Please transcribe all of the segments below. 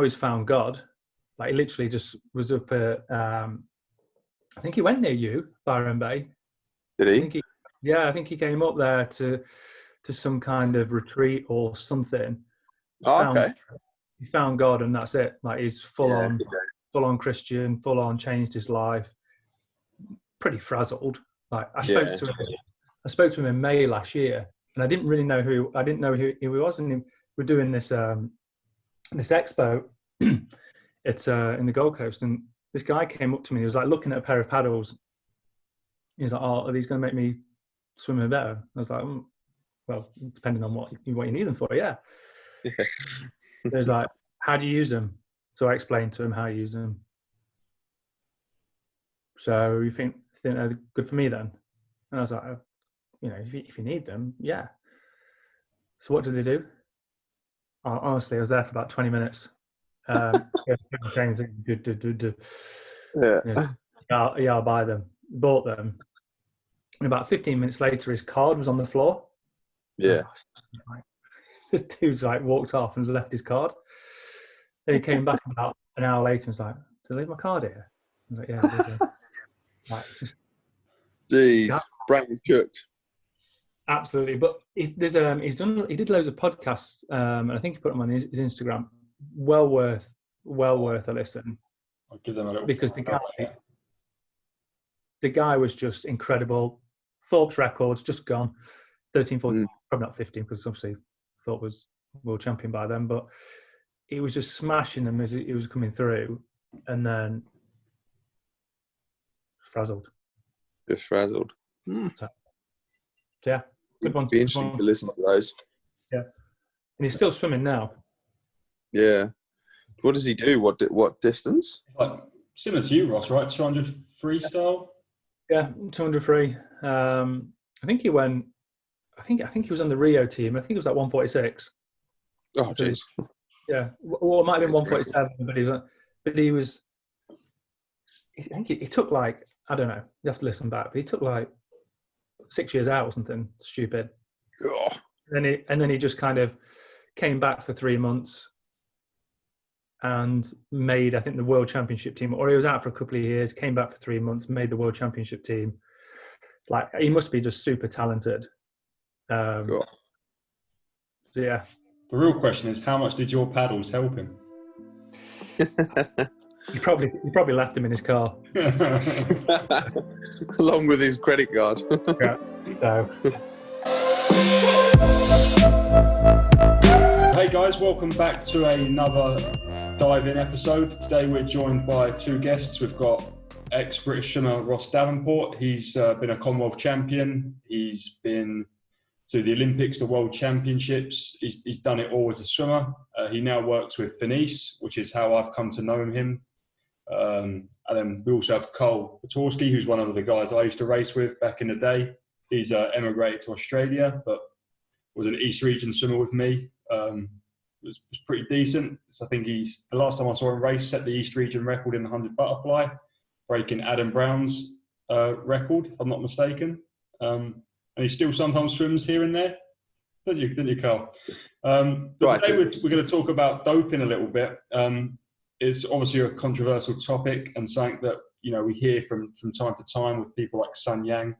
he's found God. Like he literally just was up at, I think he went near you, Byron Bay. Did he? I think he came up there to some kind of retreat or something. Okay. He found God, and that's it. Like he's full on Christian, full on changed his life. Pretty frazzled. Like I spoke to him in May last year, and I didn't really know who he was. And we're doing this this expo. It's in the Gold Coast, and this guy came up to me. He was like looking at a pair of paddles. He was like, "Oh, are these going to make me swimming better?" I was like, "Well, depending on what you need them for, yeah." He was like, "How do you use them?" So I explained to him how I use them. So you think they're good for me then? And I was like, if you need them, yeah. So what did they do? Honestly, I was there for about 20 minutes. Saying things, I'll buy them. Bought them. And about 15 minutes later, his card was on the floor. Yeah. This dude's like walked off and left his card. Then he came back about an hour later and was like, "Did I leave my card here?" I was like, "Yeah, I did." Like, just, jeez, brain is cooked. Absolutely. But he did loads of podcasts, and I think he put them on his Instagram. Well worth a listen. I'll give them a little. Because the guy was just incredible. Thorpe's records just gone. 13, 14, probably not 15, because obviously Thorpe was world champion by then, but he was just smashing them as he was coming through, and then frazzled. Just frazzled. So, yeah, good one. It'd be interesting to listen to those. Yeah, and he's still swimming now. Yeah. What does he do? What distance? Like, similar to you, Ross, right? 200 freestyle. Yeah, 200 free. I think he went. I think he was on the Rio team. I think it was like 146. Oh, jeez. Yeah, well, it might have been 147, but he was. I think he took like, I don't know. You have to listen back, but he took like 6 years out or something stupid. Oh. And then he just kind of came back for 3 months and made, I think, the World Championship team. Or he was out for a couple of years, came back for 3 months, made the World Championship team. Like, he must be just super talented. So yeah. The real question is, how much did your paddles help him? You probably left him in his car. Along with his credit card. Yeah. So. Hey guys, welcome back to another dive-in episode. Today we're joined by two guests. We've got ex-British swimmer Ross Davenport. He's been a Commonwealth champion. He's been to the Olympics, the World Championships. He's done it all as a swimmer. He now works with Finis, which is how I've come to know him. And then we also have Karl Batorski, who's one of the guys I used to race with back in the day. He's emigrated to Australia, but was an East Region swimmer with me. Was pretty decent. So I think the last time I saw him race, set the East Region record in the 100 butterfly, breaking Adam Brown's record, if I'm not mistaken. And he still sometimes swims here and there. Didn't you, Karl? But today we're going to talk about doping a little bit. It's obviously a controversial topic and something that, we hear from time to time with people like Sun Yang.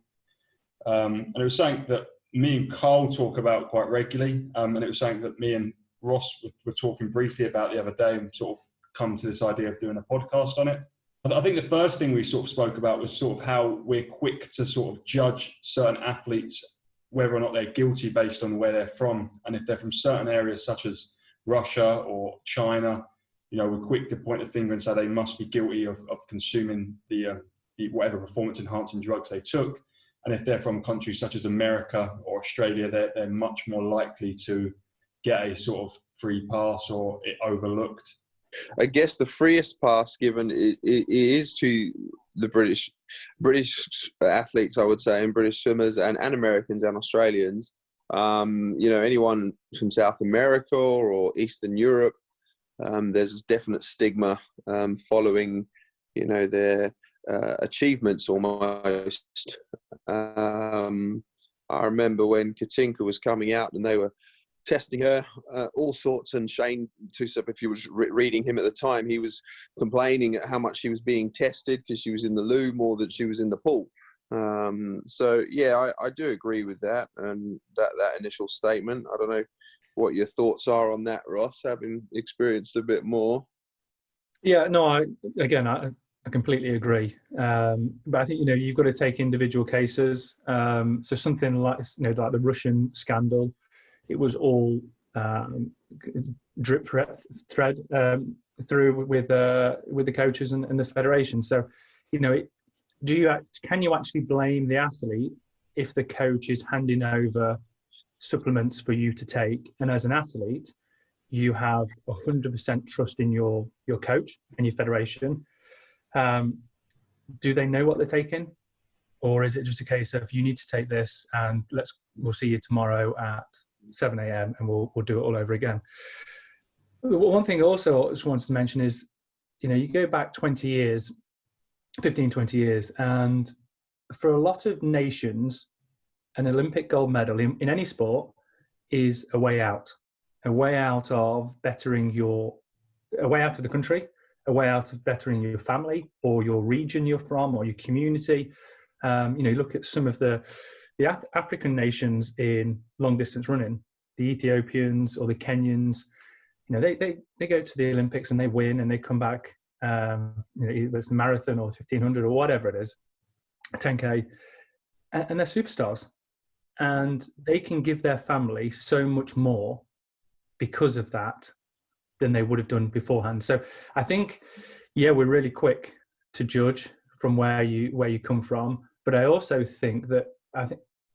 And it was something that me and Karl talk about quite regularly. And it was something that me and Ross were talking briefly about the other day and sort of come to this idea of doing a podcast on it. I think the first thing we sort of spoke about was sort of how we're quick to sort of judge certain athletes, whether or not they're guilty based on where they're from. And if they're from certain areas such as Russia or China, we're quick to point a finger and say they must be guilty of consuming the whatever performance enhancing drugs they took. And if they're from countries such as America or Australia, they're much more likely to get a sort of free pass or it overlooked. I guess the freest pass given is to the British athletes, I would say, and British swimmers and Americans and Australians. Anyone from South America or Eastern Europe, there's a definite stigma following, their achievements almost. I remember when Katinka was coming out and they were testing her, all sorts. And Shane Tusup, if you was reading him at the time, he was complaining at how much she was being tested because she was in the loo more than she was in the pool. So yeah, I do agree with that and that initial statement. I don't know what your thoughts are on that, Ross, having experienced a bit more. Yeah, no, I completely agree. But I think, you've got to take individual cases. So something like, like the Russian scandal, it was all drip thread through with the coaches and the federation. So, can you actually blame the athlete if the coach is handing over supplements for you to take, and as an athlete you have 100% trust in your coach and your federation? Do they know what they're taking, or is it just a case of you need to take this and we'll see you tomorrow at 7 a.m. and we'll do it all over again? One thing also I just wanted to mention is, you go back 20 years, 15, 20 years, and for a lot of nations, an Olympic gold medal in any sport is a way out of bettering a way out of the country, a way out of bettering your family or your region you're from or your community. Look at some of the African nations in long distance running, the Ethiopians or the Kenyans. They go to the Olympics and they win and they come back. Either it's a marathon or 1500 or whatever it is, 10K, and they're superstars, and they can give their family so much more because of that than they would have done beforehand. So I think, we're really quick to judge from where you come from, but I also think that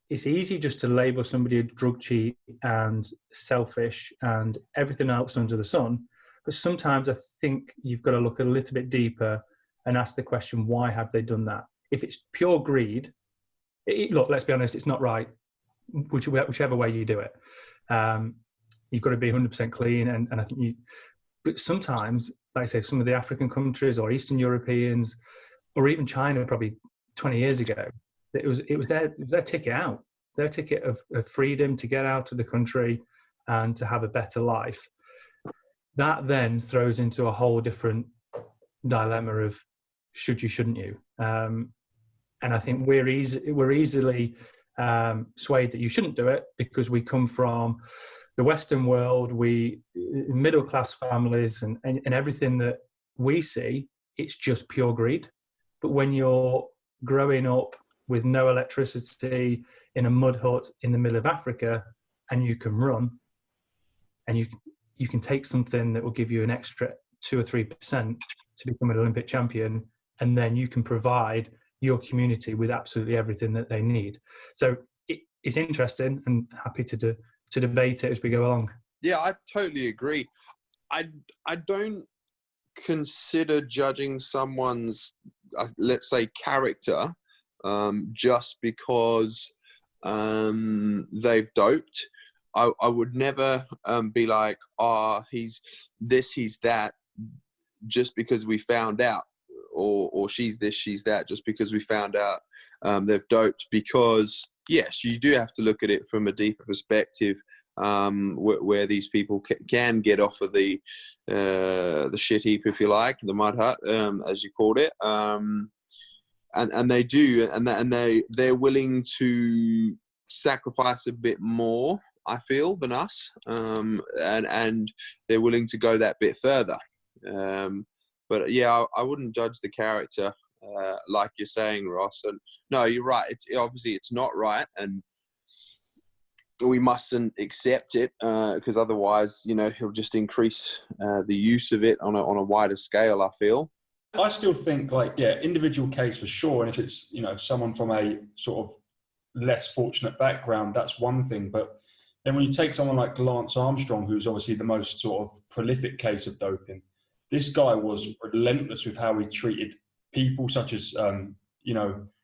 it's easy just to label somebody a drug cheat and selfish and everything else under the sun. But sometimes I think you've got to look a little bit deeper and ask the question, why have they done that? If it's pure greed, look, let's be honest, it's not right, whichever way you do it. You've got to be 100% clean. And I think but sometimes, like I say, some of the African countries or Eastern Europeans, or even China probably 20 years ago, it was their ticket out, their ticket of freedom to get out of the country and to have a better life. That then throws into a whole different dilemma of should you, shouldn't you? And I think we're easily swayed that you shouldn't do it because we come from the Western world, middle class families, and everything that we see, it's just pure greed. But when you're growing up with no electricity in a mud hut in the middle of Africa, and you can run, and you can take something that will give you an extra 2 or 3% to become an Olympic champion, and then you can provide your community with absolutely everything that they need. So it's interesting, and happy to debate it as we go along. Yeah, I totally agree. I don't consider judging someone's, let's say, character just because they've doped. I would never be like, he's this, he's that, just because we found out, or she's this, she's that, just because we found out they've doped. Because yes, you do have to look at it from a deeper perspective, where these people can get off of the shit heap, if you like, the mud hut, as you called it, and they do, and they're willing to sacrifice a bit more, I feel, than us, and they're willing to go that bit further. But yeah, I wouldn't judge the character, like you're saying, Ross. And no, you're right. Obviously it's not right, and we mustn't accept it, because otherwise, he'll just increase the use of it on a wider scale, I feel. I still think, individual case for sure. And if it's, someone from a sort of less fortunate background, that's one thing. But then when you take someone like Lance Armstrong, who's obviously the most sort of prolific case of doping, this guy was relentless with how he treated people, such as,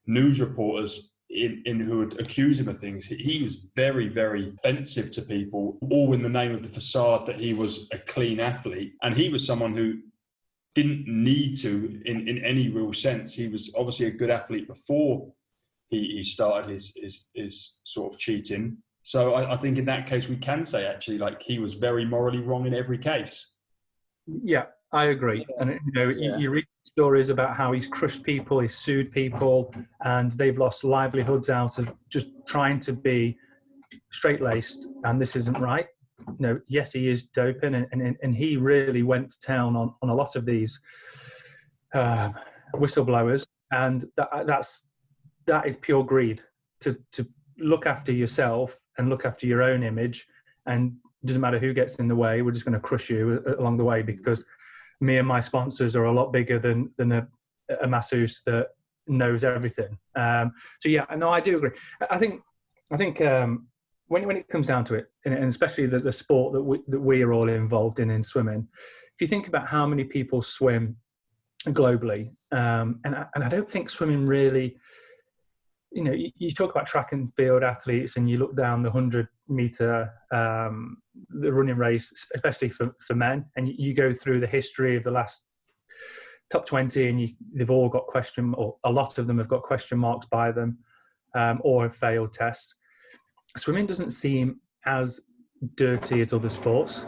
news reporters who would accuse him of things. He was very, very offensive to people, all in the name of the facade that he was a clean athlete. And he was someone who didn't need to, in any real sense. He was obviously a good athlete before he started his sort of cheating. So I think in that case, we can say actually, like, he was very morally wrong in every case. Yeah, I agree. Yeah. And you read stories about how he's crushed people, he's sued people, and they've lost livelihoods out of just trying to be straight-laced, and this isn't right. Yes, he is doping, and he really went to town on a lot of these whistleblowers, and that is pure greed to look after yourself and look after your own image, and it doesn't matter who gets in the way, we're just going to crush you along the way because me and my sponsors are a lot bigger than a masseuse that knows everything. So yeah, no, I do agree. I think when it comes down to it, and especially the sport that we are all involved in swimming, if you think about how many people swim globally, and I don't think swimming really, you talk about track and field athletes and you look down the 100-meter, the running race, especially for men, and you go through the history of the last top 20 and they've all got or a lot of them have got question marks by them, or have failed tests. Swimming doesn't seem as dirty as other sports,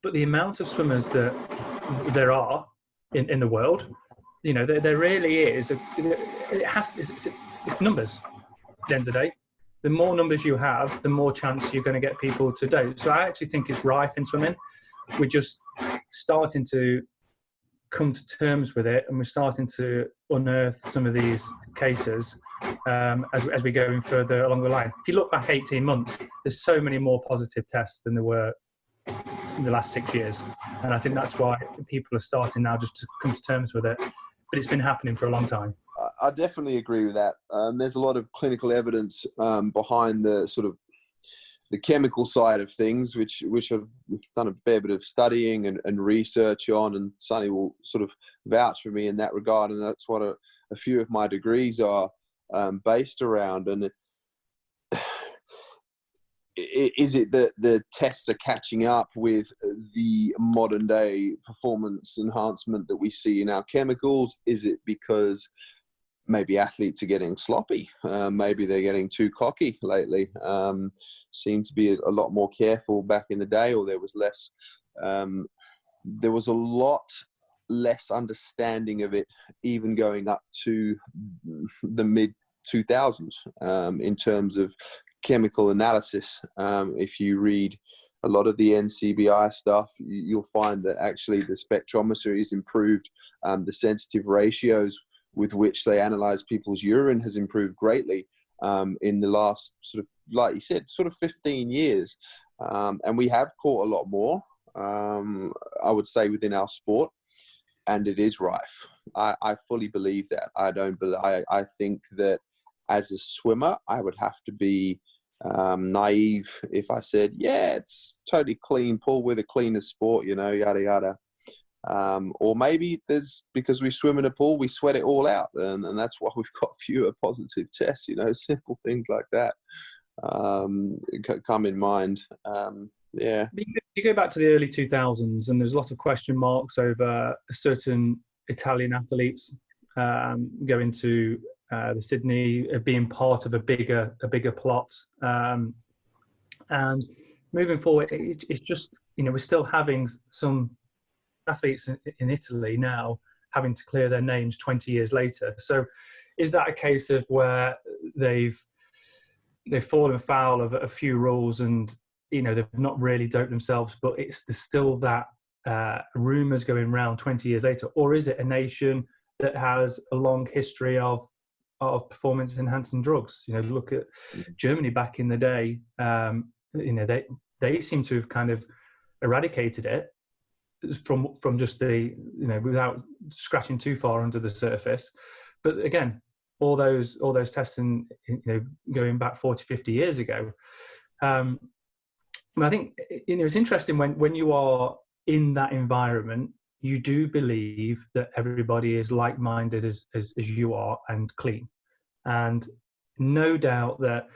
but the amount of swimmers that there are in the world, there really is. It's numbers. At the end of the day, the more numbers you have, the more chance you're going to get people to dope. So I actually think it's rife in swimming. We're just starting to come to terms with it, and we're starting to unearth some of these cases as we go in further along the line. If you look back 18 months, there's so many more positive tests than there were in the last 6 years, and I think that's why people are starting now just to come to terms with it. But it's been happening for a long time. I definitely agree with that. There's a lot of clinical evidence behind the sort of the chemical side of things, which I've done a fair bit of studying and research on, and Sonny will sort of vouch for me in that regard, and that's what a few of my degrees are based around. And is it that the tests are catching up with the modern day performance enhancement that we see in our chemicals? Is it because maybe athletes are getting sloppy? Maybe they're getting too cocky lately. Seem to be a lot more careful back in the day, or there was less. There was a lot less understanding of it, even going up to the mid 2000s, in terms of chemical analysis. If you read a lot of the NCBI stuff, you'll find that actually the spectrometry has improved. The sensitive ratios with which they analyze people's urine has improved greatly in the last sort of, like you said, sort of 15 years. And we have caught a lot more, I would say, within our sport, and it is rife. I fully believe that. I think that as a swimmer, I would have to be naive if I said, yeah, it's totally clean, pool, we're the cleanest sport, yada, yada. Or maybe because we swim in a pool, we sweat it all out, and that's why we've got fewer positive tests. Simple things like that come in mind. Yeah. You go back to the early 2000s, and there's a lot of question marks over certain Italian athletes going to the Sydney, being part of a bigger plot. And moving forward, it's just, we're still having some athletes in Italy now having to clear their names 20 years later. So is that a case of where they've fallen foul of a few rules and, they've not really doped themselves, but there's still that rumours going around 20 years later? Or is it a nation that has a long history of performance enhancing drugs? Look at Germany back in the day. They seem to have kind of eradicated it from just the, without scratching too far under the surface. But again, all those tests going back 40, 50 years ago. I think it's interesting when you are in that environment, you do believe that everybody is like-minded as you are and clean. And no doubt that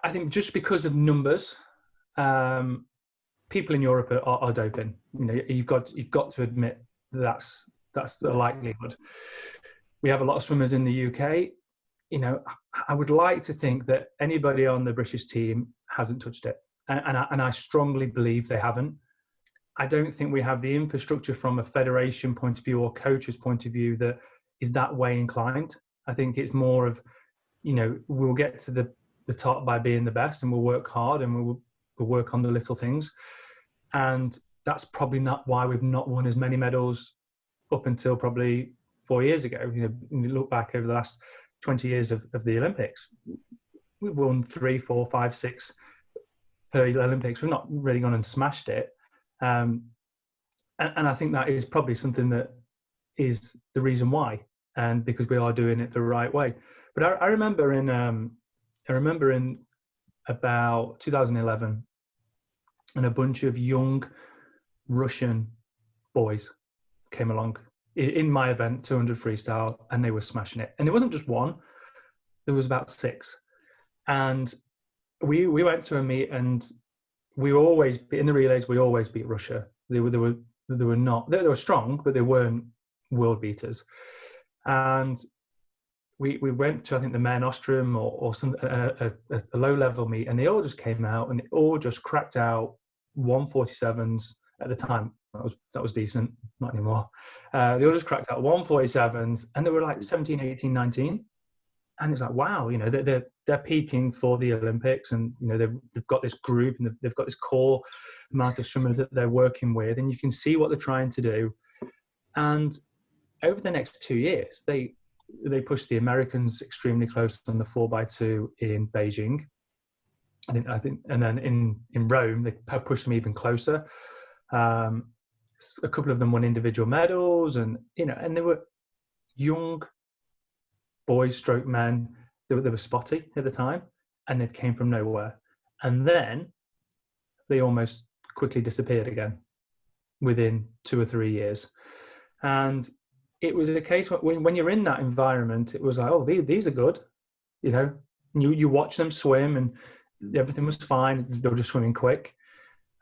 I think just because of numbers, people in Europe are doping. You've got to admit that's the likelihood. We have a lot of swimmers in the UK. I would like to think that anybody on the British team hasn't touched it. And I strongly believe they haven't. I don't think we have the infrastructure from a federation point of view or coach's point of view that is that way inclined. I think it's more of, we'll get to the top by being the best, and we'll work hard, and we'll work on the little things. And that's probably not why we've not won as many medals up until probably 4 years ago. When you look back over the last 20 years of the Olympics, we've won 3, 4, 5, 6 per Olympics. We've not really gone and smashed it. And I think that is probably something that is the reason why, and because we are doing it the right way. But I remember in about 2011, and a bunch of young Russian boys came along in my event, 200 freestyle, and they were smashing it. And it wasn't just one; there was about 6. And we went to a meet, and we always in the relays. We always beat Russia. They were strong, but they weren't world beaters. And we went to, I think, the Men Ostrom or some a low level meet, and they all just came out and they all just cracked out 147s at the time. That was decent, not anymore. They all just cracked out 147s, and they were like 17, 18, 19. And it's like, wow, they're peaking for the Olympics, and they've got this group, and they've got this core amount of swimmers that they're working with, and you can see what they're trying to do. And over the next 2 years, they pushed the Americans extremely close on the 4x2 in Beijing. I think, and then in Rome they pushed them even closer. A couple of them won individual medals, and and they were young boys, stroke men. They were spotty at the time, and they came from nowhere. And then they almost quickly disappeared again within 2 or 3 years. And it was a case when you're in that environment, it was like, oh, these are good. You watch them swim, and everything was fine. They were just swimming quick.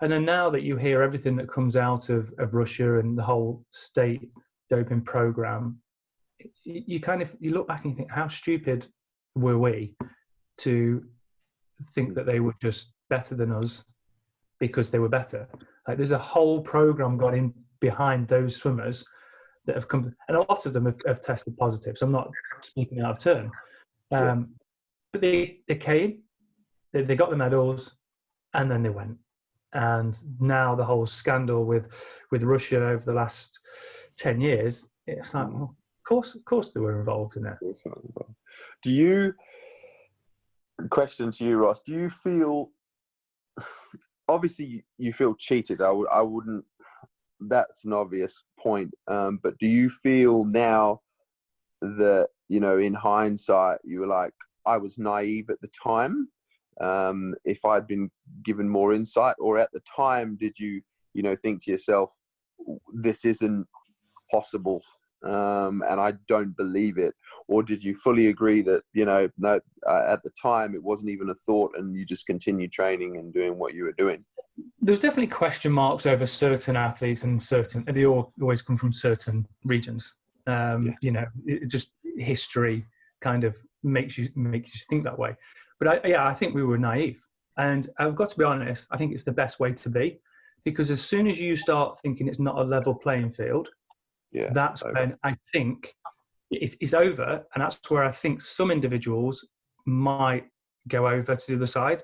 And then now that you hear everything that comes out of Russia and the whole state doping program, you look back and you think, how stupid were we to think that they were just better than us because they were better? Like, there's a whole program got in behind those swimmers that have come, and a lot of them have tested positive. So I'm not speaking out of turn. But they came, they got the medals, and then they went. And now the whole scandal with Russia over the last 10 years, it's like, well, of course they were involved in it. Do you, question to you, Ross, do you feel, obviously you feel cheated. I wouldn't, that's an obvious point. But do you feel now that, in hindsight, you were like, I was naive at the time? If I'd been given more insight, or at the time, did you, think to yourself, this isn't possible, and I don't believe it? Or did you fully agree that, no, at the time it wasn't even a thought, and you just continued training and doing what you were doing? There's definitely question marks over certain athletes, and they always come from certain regions. It just history kind of makes you think that way. But I think we were naive, and I've got to be honest. I think it's the best way to be, because as soon as you start thinking it's not a level playing field, that's when I think it's over, and that's where I think some individuals might go over to the other side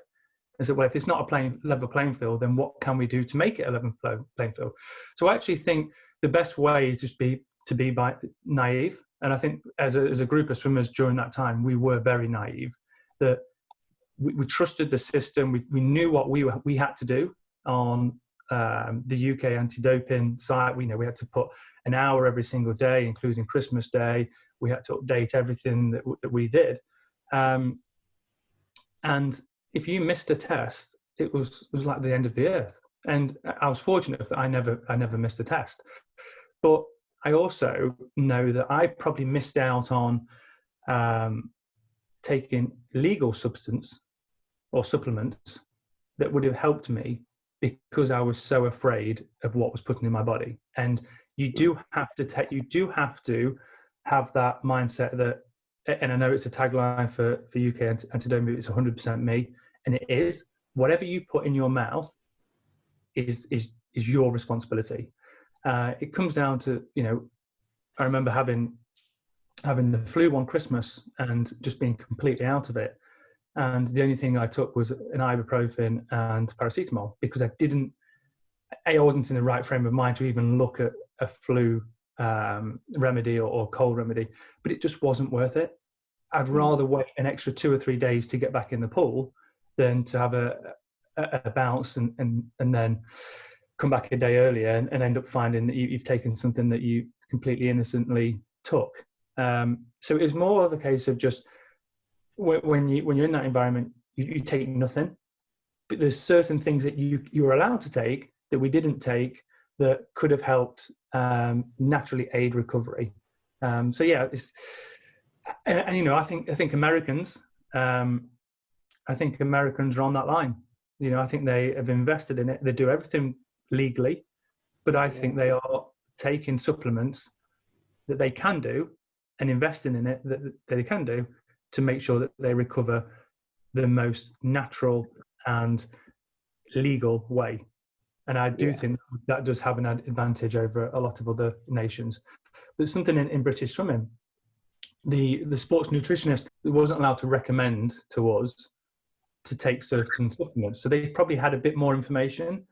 and say, well, if it's not a level playing field, then what can we do to make it a level playing field? So I actually think the best way is just to be naive, and I think as a group of swimmers during that time, we were very naive. That we trusted the system. We knew what we had to do on the UK anti-doping site. We had to put an hour every single day, including Christmas Day. We had to update everything that we did. And if you missed a test, it was like the end of the earth. And I was fortunate that I never missed a test. But I also know that I probably missed out on taking legal substance or supplements that would have helped me, because I was so afraid of what was put in my body. And you do have to have that mindset that and I know it's a tagline for UK Anti-Doping, it's 100% me, and it is, whatever you put in your mouth is your responsibility. It comes down to, I remember having the flu one Christmas and just being completely out of it. And the only thing I took was an ibuprofen and paracetamol, because I wasn't in the right frame of mind to even look at a flu remedy or cold remedy, but it just wasn't worth it. I'd rather wait an extra 2 or 3 days to get back in the pool than to have a bounce and then come back a day earlier and end up finding that you've taken something that you completely innocently took. So it was more of a case of just when you're in that environment, you take nothing, but there's certain things that you're allowed to take that we didn't take that could have helped naturally aid recovery. So yeah, I think Americans, I think Americans are on that line. I think they have invested in it. They do everything legally, but I think they are taking supplements that they can do and investing in it that they can do to make sure that they recover the most natural and legal way. And I do think that does have an advantage over a lot of other nations. There's something in British swimming. The sports nutritionist wasn't allowed to recommend to us to take certain supplements. So they probably had a bit more information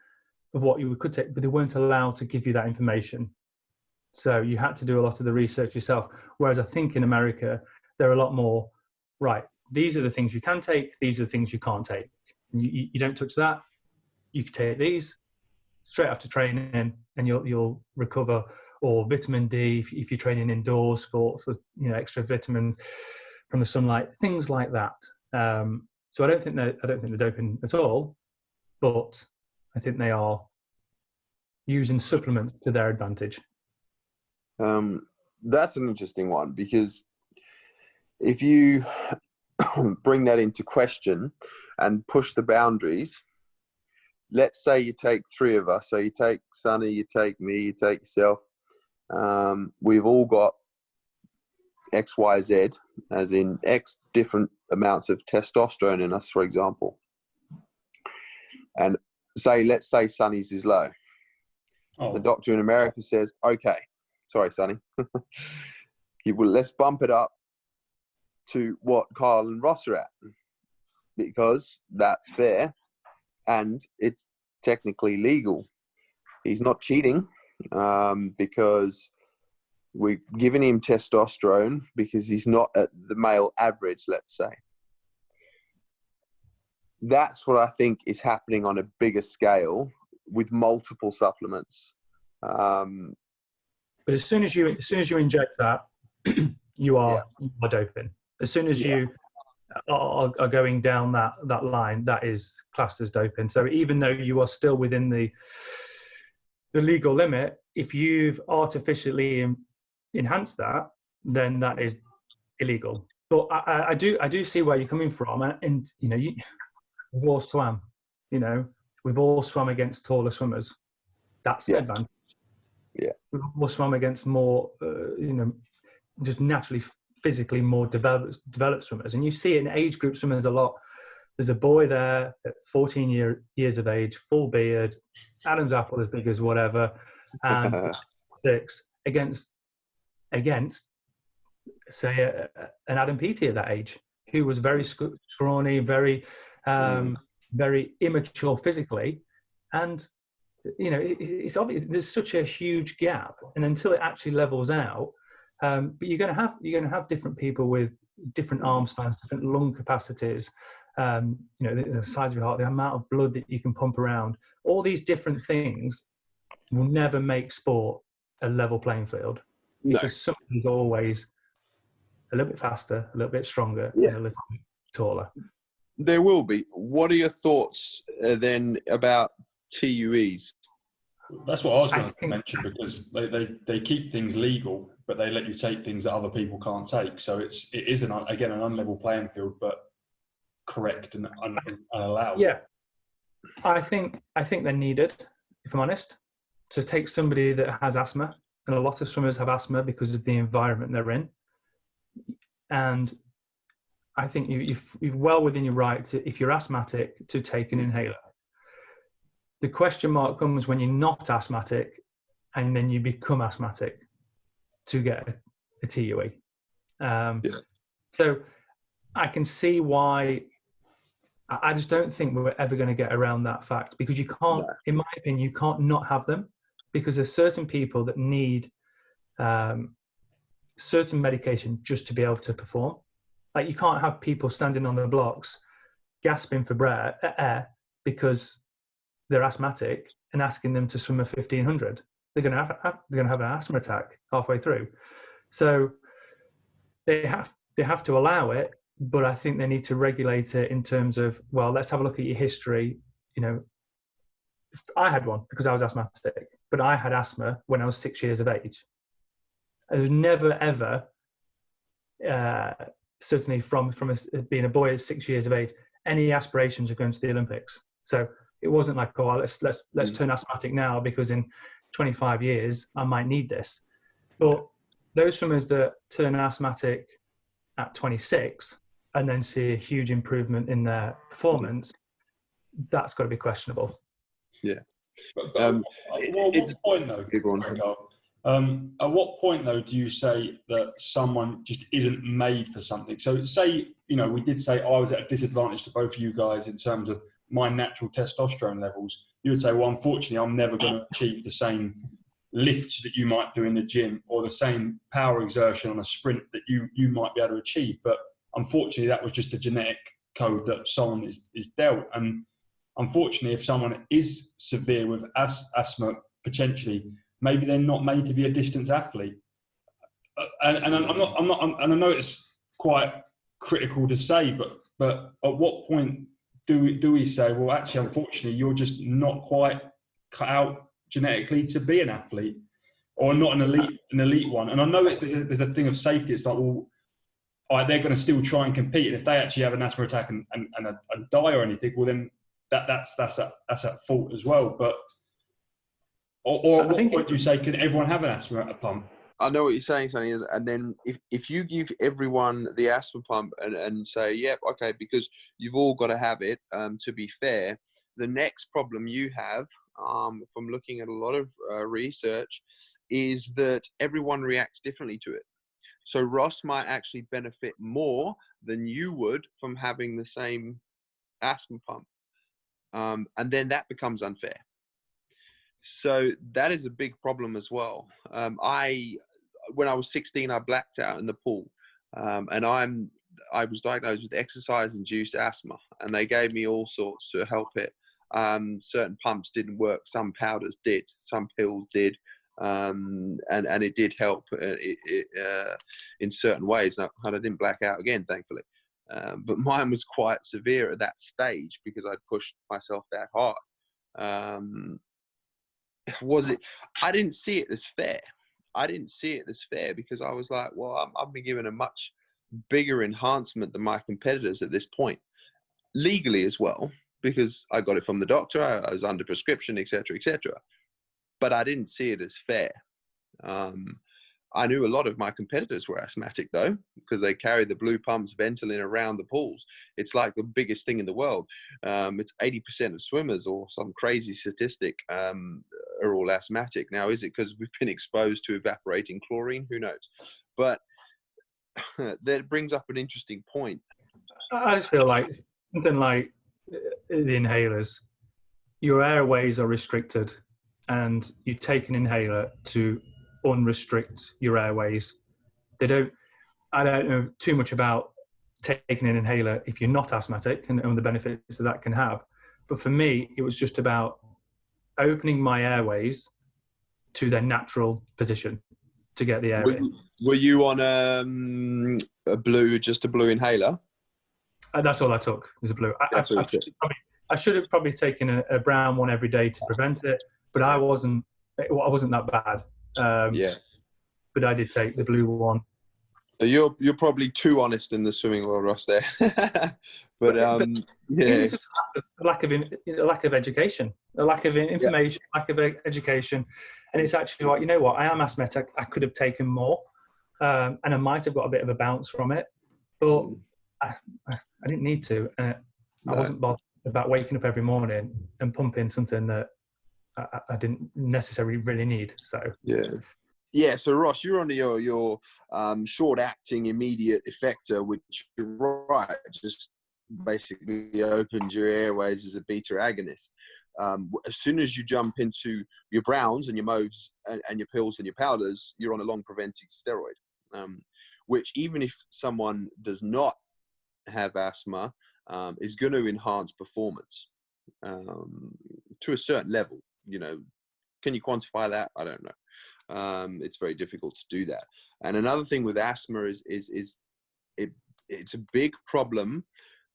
of what you could take, but they weren't allowed to give you that information. So you had to do a lot of the research yourself. Whereas I think in America, they're a lot more, right, these are the things you can take, these are the things you can't take. You don't touch that, you can take these straight after training and you'll recover. Or vitamin D if you're training indoors for extra vitamin from the sunlight, things like that. So I don't think they're doping at all, but I think they are using supplements to their advantage. That's an interesting one, because if you bring that into question and push the boundaries, let's say you take 3 of us. So you take Sonny, you take me, you take yourself. We've all got X, Y, Z, as in X different amounts of testosterone in us, for example. And let's say Sonny's is low. The doctor in America says, okay, sorry, Sonny, let's bump it up to what Karl and Ross are at, because that's fair and it's technically legal. He's not cheating. Because we're giving him testosterone because he's not at the male average, let's say. That's what I think is happening on a bigger scale with multiple supplements. But as soon as you inject that, you are doping. As soon as you are going down that line, that is classed as doping. So even though you are still within the legal limit, if you've artificially enhanced that, then that is illegal. But I do see where you're coming from, and we've all swam. We've all swum against taller swimmers. That's the advantage. Yeah, we've all swum against more, just naturally, physically more developed swimmers, and you see it in age group swimmers a lot. There's a boy there at 14 years of age, full beard, Adam's apple as big as whatever, and 6 against say an Adam Peaty at that age, who was very scrawny, very very immature physically, and it's obvious there's such a huge gap, and until it actually levels out, but you're going to have different people with different arm spans, different lung capacities. The size of your heart, the amount of blood that you can pump around, all these different things will never make sport a level playing field, because somebody's always a little bit faster, a little bit stronger, and a little bit taller. There will be. What are your thoughts then about TUEs? That's what I was going to mention, because they keep things legal, but they let you take things that other people can't take. So it is an unlevel playing field, but correct and allowed. Yeah, I think they're needed, if I'm honest. To take somebody that has asthma, and a lot of swimmers have asthma because of the environment they're in, And I think you're well within your right to, if you're asthmatic, to take an inhaler. The question mark comes when you're not asthmatic and then you become asthmatic to get a TUE. So I can see why. I just don't think we're ever going to get around that fact, because you can't, in my opinion, you can't not have them, because there's certain people that need certain medication just to be able to perform. Like, you can't have people standing on the blocks gasping for air because they're asthmatic and asking them to swim a 1500. They're going to have an asthma attack halfway through. So they have to allow it, but I think they need to regulate it in terms of, well, let's have a look at your history. You know, I had one because I was asthmatic, but I had asthma when I was 6 years of age. I was never, ever, certainly from being a boy at 6 years of age, any aspirations of going to the Olympics. So it wasn't like, oh, let's turn asthmatic now because in 25 years I might need this. But those swimmers that turn asthmatic at 26 and then see a huge improvement in their performance, that's got to be questionable. Yeah. At what point, though, do you say that someone just isn't made for something? So say, you know, we did say I was at a disadvantage to both of you guys in terms of my natural testosterone levels. You would say, well, unfortunately, I'm never going to achieve the same lifts that you might do in the gym or the same power exertion on a sprint that you might be able to achieve. But unfortunately, that was just a genetic code that someone is dealt. And unfortunately, if someone is severe with asthma, potentially, maybe they're not made to be a distance athlete. And I know it's quite critical to say, but at what point do we say, well, actually, unfortunately, you're just not quite cut out genetically to be an athlete, or not an elite one? And I know there's a thing of safety. It's like, well, they're going to still try and compete, and if they actually have an asthma attack and die or anything, well, then that's at fault as well. But or at what point do you say, can everyone have an asthma pump? I know what you're saying, Sonny, and then if you give everyone the asthma pump and say, yep, okay, because you've all got to have it, to be fair, the next problem you have, from looking at a lot of research, is that everyone reacts differently to it. So Ross might actually benefit more than you would from having the same asthma pump. And then that becomes unfair. So that is a big problem as well. When I was 16, I blacked out in the pool, and I was diagnosed with exercise-induced asthma, and they gave me all sorts to help it. Certain pumps didn't work, some powders did, some pills did, and it did help in certain ways. And I didn't black out again, thankfully. But mine was quite severe at that stage because I'd pushed myself that hard. I didn't see it as fair. Because I was like, well, I've been given a much bigger enhancement than my competitors at this point, legally as well, because I got it from the doctor, I was under prescription, etc., etc. But I didn't see it as fair. I knew a lot of my competitors were asthmatic, though, because they carry the blue pumps, Ventolin around the pools. It's like the biggest thing in the world. It's 80% of swimmers, or some crazy statistic, are all asthmatic. Now, is it because we've been exposed to evaporating chlorine? Who knows? But that brings up an interesting point. I just feel like something like the inhalers, your airways are restricted, and you take an inhaler to unrestrict your airways. I don't know too much about taking an inhaler if you're not asthmatic and the benefits that can have. But for me, it was just about opening my airways to their natural position to get the air in. Were you on a blue inhaler? That's all I took, was a blue. I should have probably taken a brown one every day to prevent it, but I wasn't that bad. But I did take the blue one. You're probably too honest in the swimming world, Ross. There, but it's just a lack of education, a lack of information, lack of education, and it's actually like, you know what? I am asthmatic. I could have taken more, and I might have got a bit of a bounce from it, But I didn't need to. I wasn't bothered about waking up every morning and pumping something that I didn't necessarily really need. So yeah. So Ross, you're on your short-acting immediate effector, which you're right, just basically opens your airways as a beta agonist. As soon as you jump into your browns and your mauves and your pills and your powders, you're on a long-preventing steroid, which even if someone does not have asthma, is going to enhance performance to a certain level. You know, can you quantify that? I don't know. It's very difficult to do that. And another thing with asthma is it's a big problem,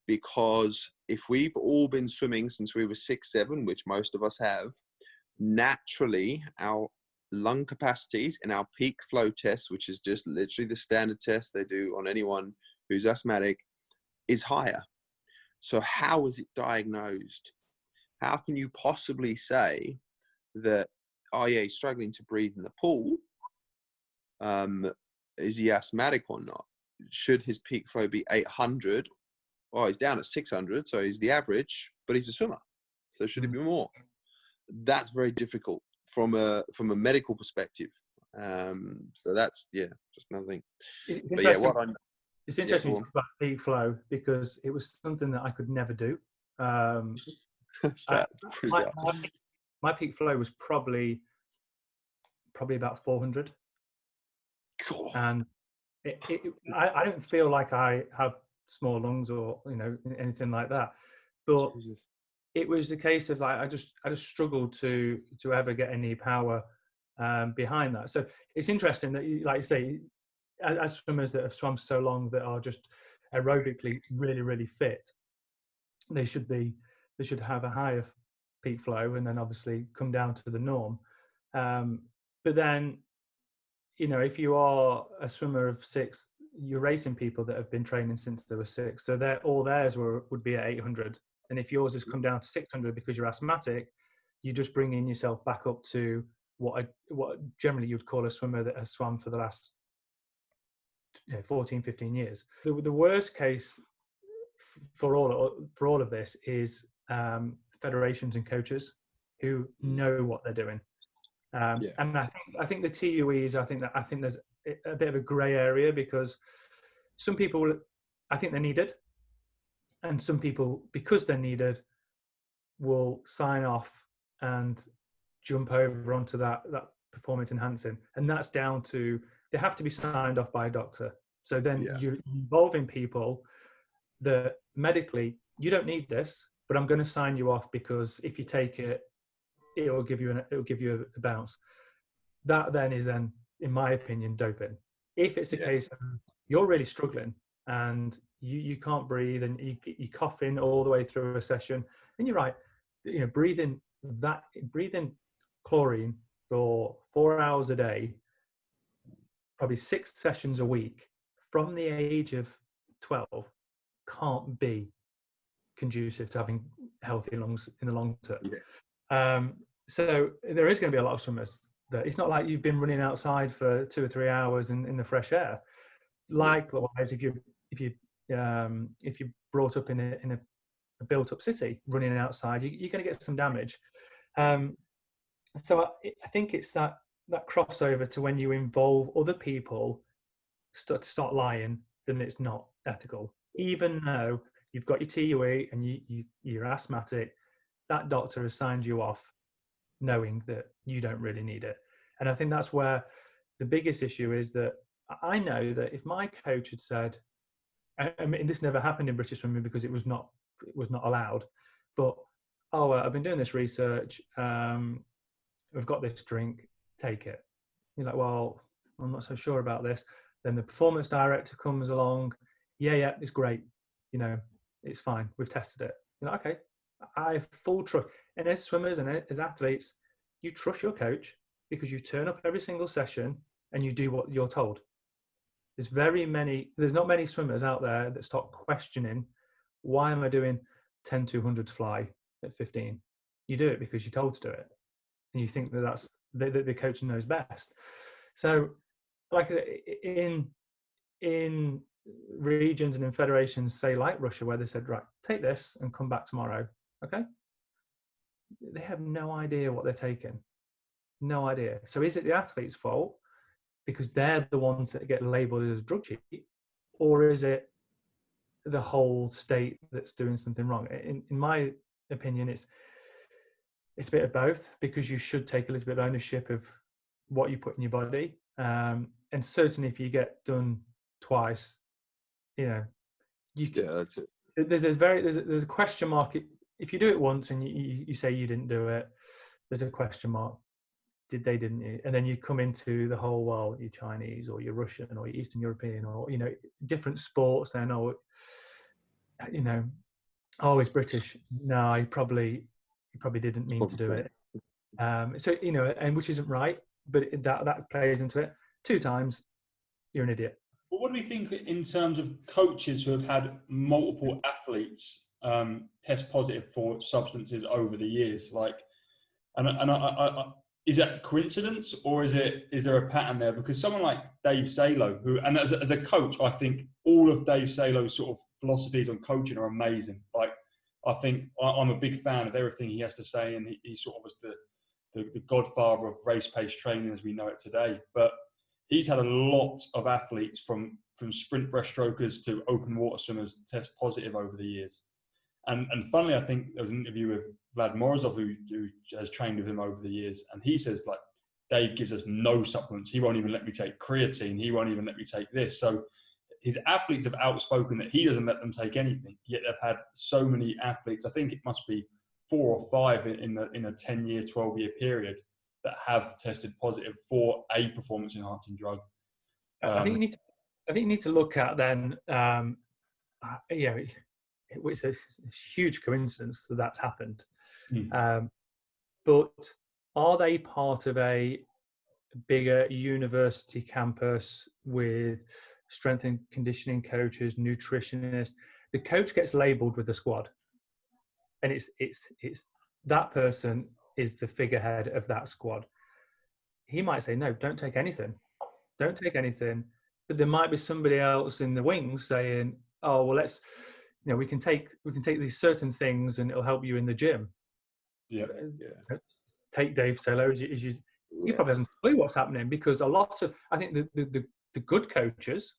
because if we've all been swimming since we were 6, 7, which most of us have, naturally our lung capacities and our peak flow test, which is just literally the standard test they do on anyone who's asthmatic, is higher. So how is it diagnosed? How can you possibly say that, oh yeah, he's struggling to breathe in the pool? Is he asthmatic or not? Should his peak flow be 800? Oh, he's down at 600, so he's the average, but he's a swimmer. So should it be more? That's very difficult from a medical perspective. So that's, just another thing. It's interesting. It's interesting to talk about peak flow, because it was something that I could never do. My peak flow was probably about 400. Cool. And I don't feel like I have small lungs or anything like that, but it was a case of like I just struggled to ever get any power behind that. So it's interesting that like you say, as swimmers that have swum so long, that are just aerobically really, really fit, they should have a higher peak flow and then obviously come down to the norm. But then, if you are a swimmer of 6, you're racing people that have been training since they were 6, so theirs would be at 800. And if yours has come down to 600 because you're asthmatic, you're just bringing yourself back up to what generally you'd call a swimmer that has swum for the last 14, 15 years. The worst case for all of this is federations and coaches who know what they're doing. And I think the TUEs, I think there's a bit of a grey area, because some people, I think they're needed, and some people, because they're needed, will sign off and jump over onto that performance enhancing, and that's down to, they have to be signed off by a doctor. So then you're involving people that medically, you don't need this, but I'm going to sign you off because if you take it, it'll give you a bounce. That then is, in my opinion, doping. If it's a case of you're really struggling and you can't breathe and you coughing all the way through a session, and you're right, breathing chlorine for 4 hours a day, probably 6 sessions a week from the age of 12, can't be conducive to having healthy lungs in the long term. So there is going to be a lot of swimmers that it's not like you've been running outside for 2 or 3 hours in the fresh air. Likewise, if you're brought up in a built-up city running outside, you're going to get some damage. So I think it's that crossover to when you involve other people start lying, then it's not ethical. Even though you've got your TUE and you're asthmatic, that doctor has signed you off knowing that you don't really need it. And I think that's where the biggest issue is, that I know that if my coach had said, I mean, this never happened in British swimming because it was not allowed, but I've been doing this research, we've got this drink, take it. You're like, well, I'm not so sure about this. Then the performance director comes along, it's great, it's fine, we've tested it. You're like, okay, I have full trust. And as swimmers and as athletes, you trust your coach because you turn up every single session and you do what you're told. There's not many swimmers out there that start questioning, why am I doing 10 200s fly at 15? You do it because you're told to do it, and you think that the coach knows best. So, like in regions and in federations, say like Russia, where they said, right, take this and come back tomorrow. Okay. They have no idea what they're taking. No idea. So is it the athlete's fault because they're the ones that get labeled as drug cheat, or is it the whole state that's doing something wrong? In my opinion, it's a bit of both, because you should take a little bit of ownership of what you put in your body. And certainly if you get done twice, that's it. There's a question mark. If you do it once and you say you didn't do it, there's a question mark. Didn't you? And then you come into the whole, well, you're Chinese or you're Russian or you're Eastern European or, different sports then, or, it's British. No, he probably didn't mean to do it. So, and which isn't right, but that plays into it. 2 times, you're an idiot. Well, what do we think in terms of coaches who have had multiple athletes test positive for substances over the years? Like, is that coincidence, or is there a pattern there? Because someone like Dave Salo, and as a coach, I think all of Dave Salo's sort of philosophies on coaching are amazing. Like, I think I'm a big fan of everything he has to say, and he sort of was the godfather of race-paced training as we know it today. But he's had a lot of athletes from sprint breaststrokers to open water swimmers test positive over the years. And funnily, I think there was an interview with Vlad Morozov who has trained with him over the years. And he says, like, Dave gives us no supplements. He won't even let me take creatine. He won't even let me take this. So his athletes have outspoken that he doesn't let them take anything. Yet they've had so many athletes. I think it must be 4 or 5 in a 10-year, 12-year period that have tested positive for a performance-enhancing drug. I think you need to look at then, it's a huge coincidence that that's happened. But are they part of a bigger university campus with strength and conditioning coaches, nutritionists? The coach gets labelled with the squad, and it's that person is the figurehead of that squad. He might say, no, don't take anything. Don't take anything. But there might be somebody else in the wings saying, oh, well, let's, we can take these certain things and it'll help you in the gym. Yeah. Take Dave Taylor. He probably hasn't a clue what's happening, because I think the good coaches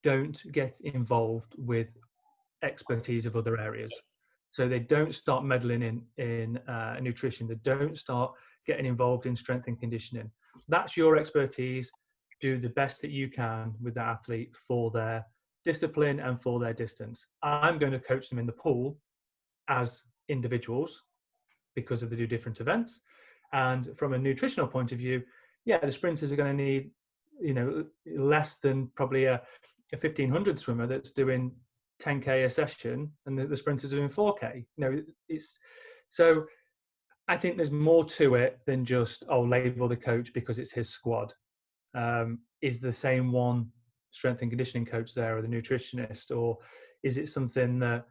don't get involved with expertise of other areas. So they don't start meddling in nutrition. They don't start getting involved in strength and conditioning. That's your expertise. Do the best that you can with the athlete for their discipline and for their distance. I'm going to coach them in the pool as individuals because they do different events. And from a nutritional point of view, the sprinters are going to need, less than probably a 1500 swimmer that's doing 10K a session, and the sprinters are doing 4K. So I think there's more to it than just, label the coach because it's his squad. Is the same one strength and conditioning coach there, or the nutritionist, or is it something that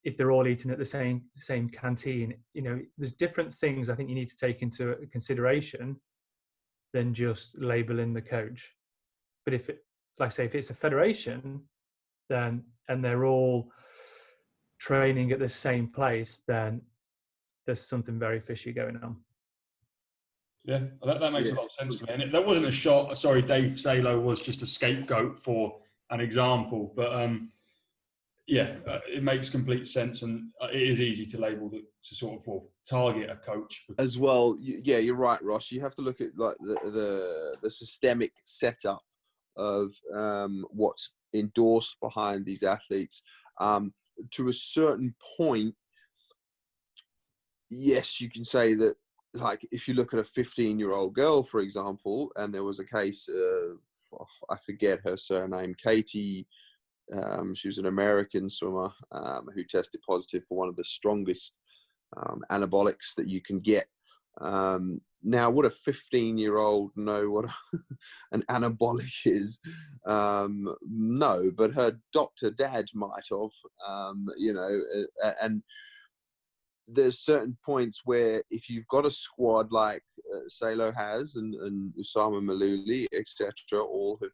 if they're all eating at the same canteen, there's different things I think you need to take into consideration than just labeling the coach. But if it's a federation, then, and they're all training at the same place, then there's something very fishy going on. Yeah, that makes a lot of sense to me. And that wasn't a shot. Sorry, Dave Salo was just a scapegoat for an example. But it makes complete sense. And it is easy to label to sort of target a coach. As well, you're right, Ross. You have to look at like the systemic setup of what's endorsed behind these athletes. To a certain point, yes, you can say that, like, if you look at a 15-year-old girl, for example, and there was a case, I forget her surname, Katie, she was an American swimmer who tested positive for one of the strongest anabolics that you can get. Now, would a 15-year-old know what an anabolic is? No, but her doctor dad might have, and there's certain points where if you've got a squad like Salo has and Usama Maluli, etc., all have,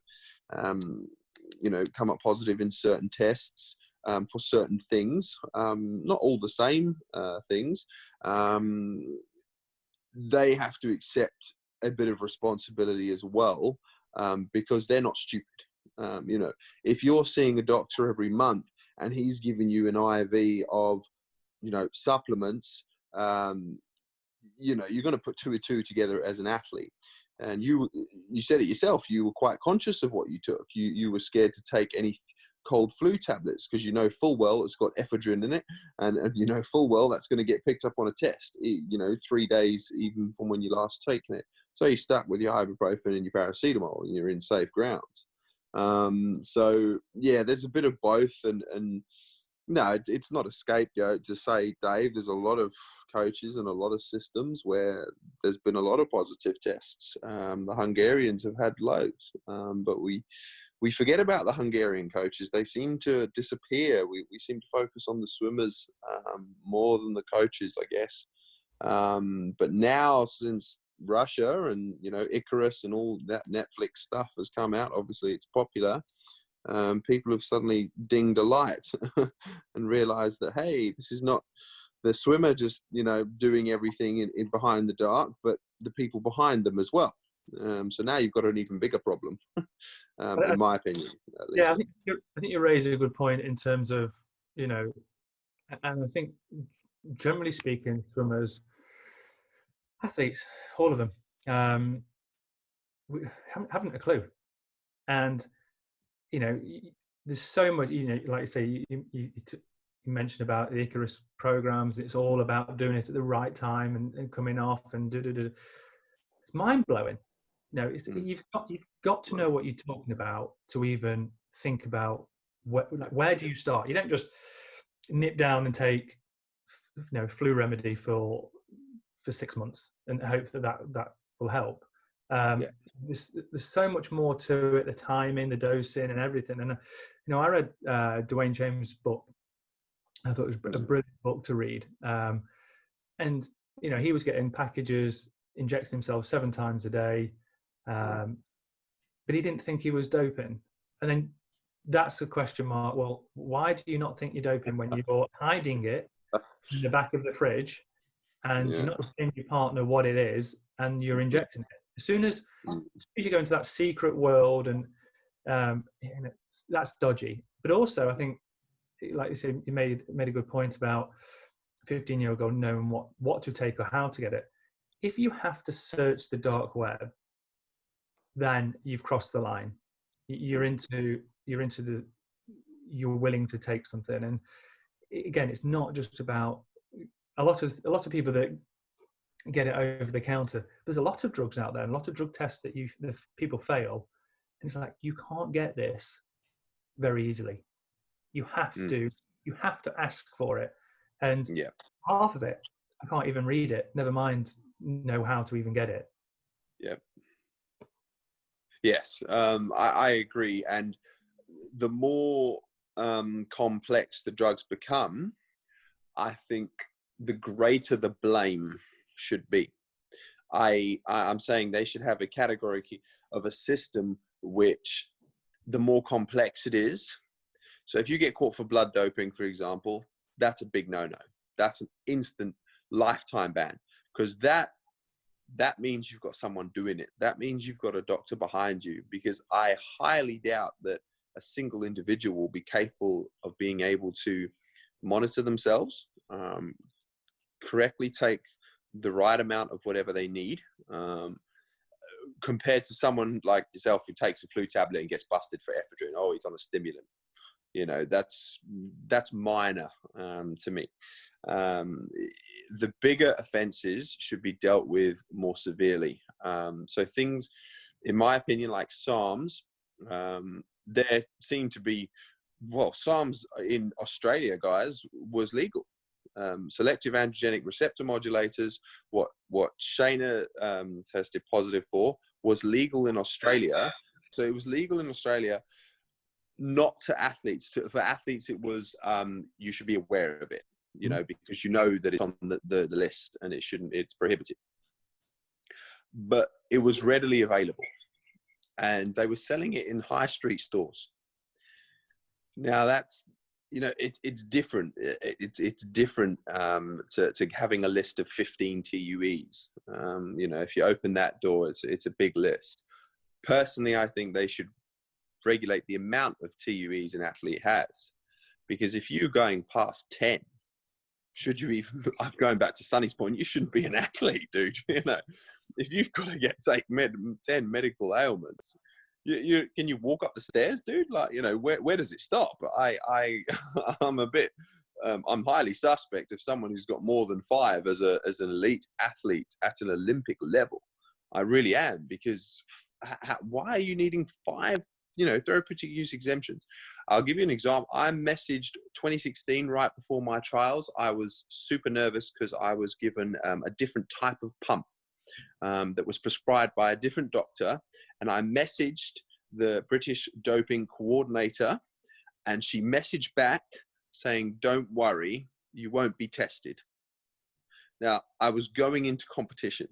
come up positive in certain tests for certain things, not all the same things, they have to accept a bit of responsibility as well, because they're not stupid. If you're seeing a doctor every month and he's giving you an IV of, supplements, you're going to put two and two together as an athlete. And you said it yourself, you were quite conscious of what you took. You were scared to take any cold flu tablets because full well it's got ephedrine in it, and full well that's going to get picked up on a test, 3 days even from when you last taken it. So you're stuck with your ibuprofen and your paracetamol and you're in safe grounds. So yeah, there's a bit of both, and no, it's not a scapegoat to say, Dave, there's a lot of coaches and a lot of systems where there's been a lot of positive tests. The Hungarians have had loads, but we forget about the Hungarian coaches. They seem to disappear. We seem to focus on the swimmers more than the coaches, I guess. But now, since Russia and Icarus and all that Netflix stuff has come out, obviously it's popular. People have suddenly dinged a light and realized that, hey, this is not the swimmer just doing everything in behind the dark, but the people behind them as well. So now you've got an even bigger problem, in my opinion, at least. Yeah, I think you raise a good point in terms of, and I think generally speaking, swimmers, athletes, all of them, we haven't a clue. And, there's so much, like you say, you mentioned about the Icarus programs. It's all about doing it at the right time and coming off and It's mind blowing. You've got to know what you're talking about to even think about where do you start. You don't just nip down and take flu remedy for 6 months and hope that will help. There's so much more to it, the timing, the dosing and everything. And I read Dwayne James' book. I thought it was a brilliant book to read. And he was getting packages, injecting himself 7 times a day, but he didn't think he was doping. And then that's a question mark. Well, why do you not think you're doping when you're hiding it in the back of the fridge and you're not telling your partner what it is and you're injecting it? As soon as you go into that secret world, and that's dodgy. But also, I think, like you said, you made a good point about a 15-year-old girl knowing what to take or how to get it. If you have to search the dark web, then you've crossed the line. You're willing to take something. And again, it's not just about a lot of people that get it over the counter. There's a lot of drugs out there, and a lot of drug tests that people fail. And it's like, you can't get this very easily. You have to ask for it. And half of it, I can't even read it, never mind know how to even get it. Yeah. Yes, I agree. And the more complex the drugs become, I think the greater the blame should be. I'm saying they should have a category of a system which the more complex it is. So if you get caught for blood doping, for example, that's a big no-no. That's an instant lifetime ban, because that means you've got someone doing it. That means you've got a doctor behind you, because I highly doubt that a single individual will be capable of being able to monitor themselves, correctly take the right amount of whatever they need, compared to someone like yourself who takes a flu tablet and gets busted for ephedrine. Oh, he's on a stimulant. That's minor to me. The bigger offences should be dealt with more severely. So things, in my opinion, like SARMs, there seem to be, SARMs in Australia, guys, was legal. Selective androgenic receptor modulators, what Shayna tested positive for, was legal in Australia. So it was legal in Australia, not to athletes. For athletes, it was you should be aware of it. you know, because you know that it's on the list and it's prohibited. But it was readily available, and they were selling it in high street stores. Now that's, you know, it's different. It's different to having a list of 15 TUEs. You know, if you open that door, it's a big list. Personally, I think they should regulate the amount of TUEs an athlete has, because if you're going past 10, should you even, I'm going back to Sonny's point, you shouldn't be an athlete, dude. You know, if you've got to take 10 medical ailments, can you walk up the stairs, dude? Like, you know, where does it stop? I'm a bit, I'm highly suspect of someone who's got more than 5 as an elite athlete at an Olympic level. I really am, because why are you needing 5, you know, therapeutic use exemptions? I'll give you an example. I messaged 2016 right before my trials. I was super nervous because I was given a different type of pump that was prescribed by a different doctor. And I messaged the British doping coordinator, and she messaged back saying, "Don't worry, you won't be tested." Now, I was going into competition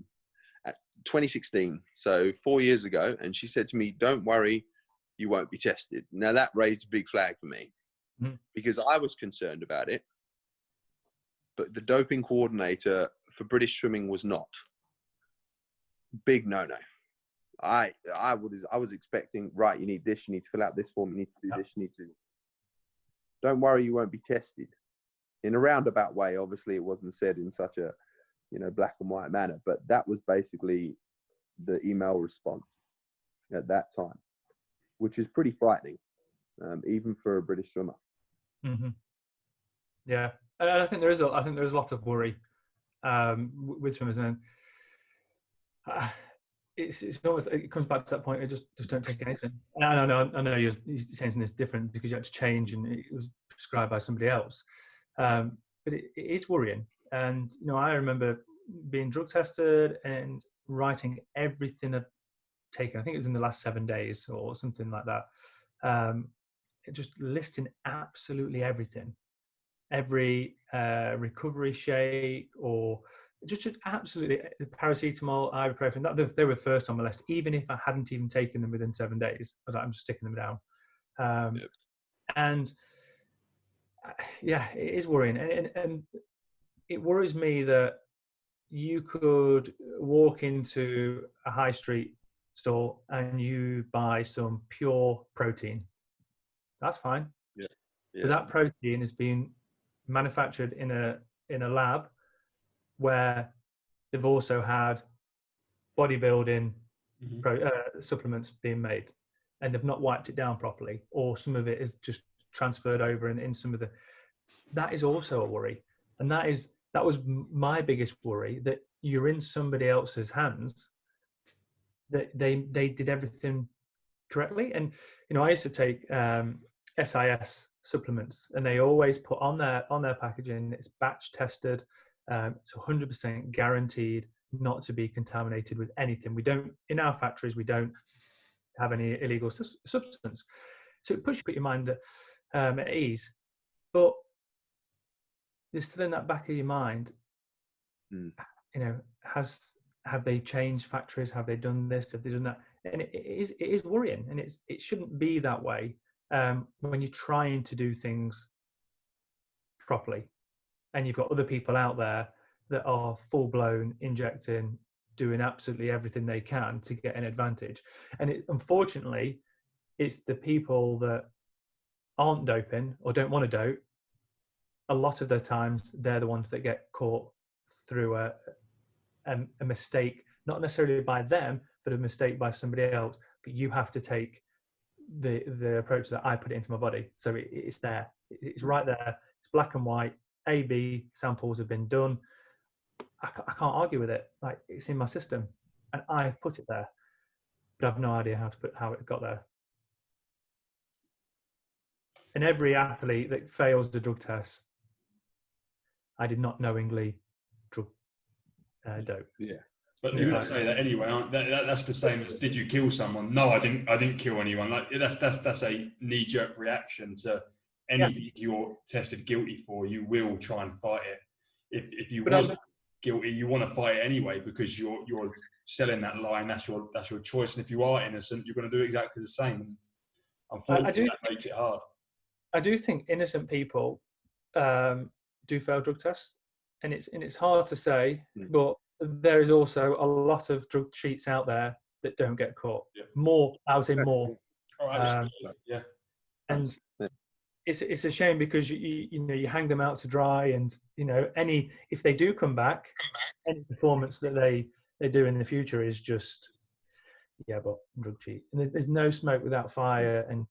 at 2016, so 4 years ago, and she said to me, "Don't worry, you won't be tested." Now, that raised a big flag for me, because I was concerned about it, but the doping coordinator for British swimming was not. Big no-no. I was expecting, right, you need this, you need to fill out this form, you need to do this, you need to. Don't worry, you won't be tested. In a roundabout way, obviously it wasn't said in such a, you know, black and white manner, but that was basically the email response at that time, which is pretty frightening, even for a British swimmer. Yeah, and I think there is a lot of worry with swimmers, and it's almost, it comes back to that point. Just don't take anything. I know you're saying something different because you had to change and it was prescribed by somebody else, but it is worrying. And you know, I remember being drug tested and writing everything I'd taken. I think it was in the last 7 days or something like that. Just listing absolutely everything, every recovery shake, or just absolutely paracetamol, ibuprofen. They were first on my list, even if I hadn't even taken them within 7 days. I was like, I'm just sticking them down. And yeah, it is worrying, and it worries me that you could walk into a high street store and you buy some pure protein. That's fine. Yeah. But that protein is being manufactured in a lab where they've also had bodybuilding supplements being made, and they've not wiped it down properly, or some of it is just transferred over and in some of the. That is also a worry, and that was my biggest worry, that you're in somebody else's hands, that they did everything correctly. And you know, I used to take SIS supplements, and they always put on their packaging, it's batch tested, it's 100% guaranteed not to be contaminated with anything. We don't, in our factories, we don't have any illegal substance, so it puts your mind at ease. But there's still in that back of your mind, you know, have they changed factories? Have they done this? Have they done that? And it is worrying, and it shouldn't be that way when you're trying to do things properly, and you've got other people out there that are full blown injecting, doing absolutely everything they can to get an advantage. And unfortunately, it's the people that aren't doping or don't want to dope. A lot of the times, they're the ones that get caught through a mistake, not necessarily by them, but a mistake by somebody else. But you have to take the approach that I put it into my body. So it's there. It's right there. It's black and white. A/B samples have been done. I can't argue with it. Like, it's in my system, and I've put it there, but I've no idea how it got there. And every athlete that fails the drug test, I did not knowingly dope. Yeah, but you're going to say that anyway, aren't that's the same as, did you kill someone? No, I didn't kill anyone. Like, that's a knee-jerk reaction to anything you're tested guilty for, you will try and fight it. If you wasn't guilty, you want to fight it anyway because you're selling that line. That's your choice. And if you are innocent, you're going to do exactly the same. And unfortunately, that makes it hard. I do think innocent people do fail drug tests, and it's hard to say, but there is also a lot of drug cheats out there that don't get caught. Yeah. More, I would say more. Oh, absolutely. Yeah. And it's a shame because you hang them out to dry, and if they do come back, any performance that they do in the future is just but drug cheat. And there's no smoke without fire, and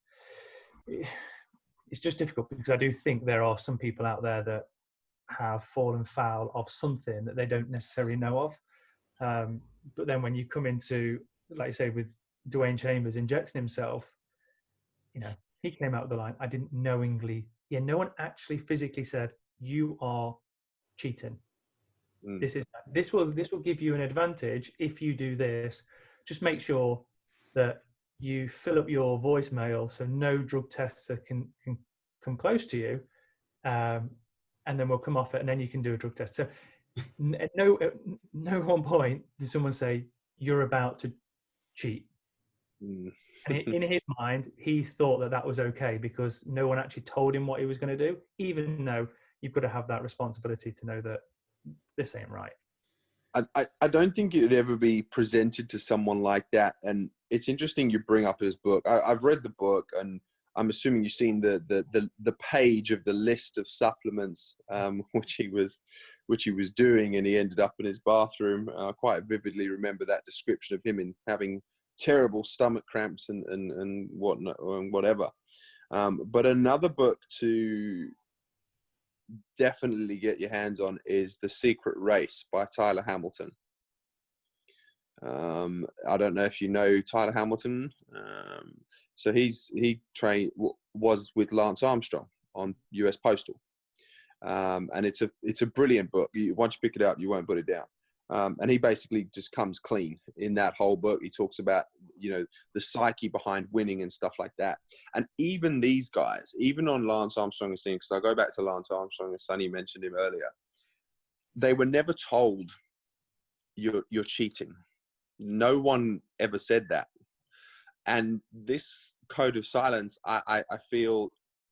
it's just difficult because I do think there are some people out there that have fallen foul of something that they don't necessarily know of. But then when you come into, like you say, with Dwayne Chambers injecting himself, he came out of the line. I didn't knowingly. Yeah, no one actually physically said you are cheating. This will give you an advantage if you do this. Just make sure that you fill up your voicemail so no drug tests can come close to you, and then we'll come off it, and then you can do a drug test. So at no one point did someone say you're about to cheat. And in his mind, he thought that was okay because no one actually told him what he was going to do, even though you've got to have that responsibility to know that this ain't right. I don't think it would ever be presented to someone like that. And it's interesting you bring up his book. I've read the book, and I'm assuming you've seen the page of the list of supplements which he was doing, and he ended up in his bathroom. I quite vividly remember that description of him in having terrible stomach cramps and whatnot and whatever. But another book to definitely get your hands on is The Secret Race by Tyler Hamilton. I don't know if you know Tyler Hamilton. So he was with Lance Armstrong on US Postal. And it's a brilliant book. Once you pick it up, you won't put it down. And he basically just comes clean in that whole book. He talks about, the psyche behind winning and stuff like that. And even these guys, even on Lance Armstrong's thing, because I go back to Lance Armstrong, as Sonny mentioned him earlier, they were never told you're cheating. No one ever said that. And this code of silence, I feel,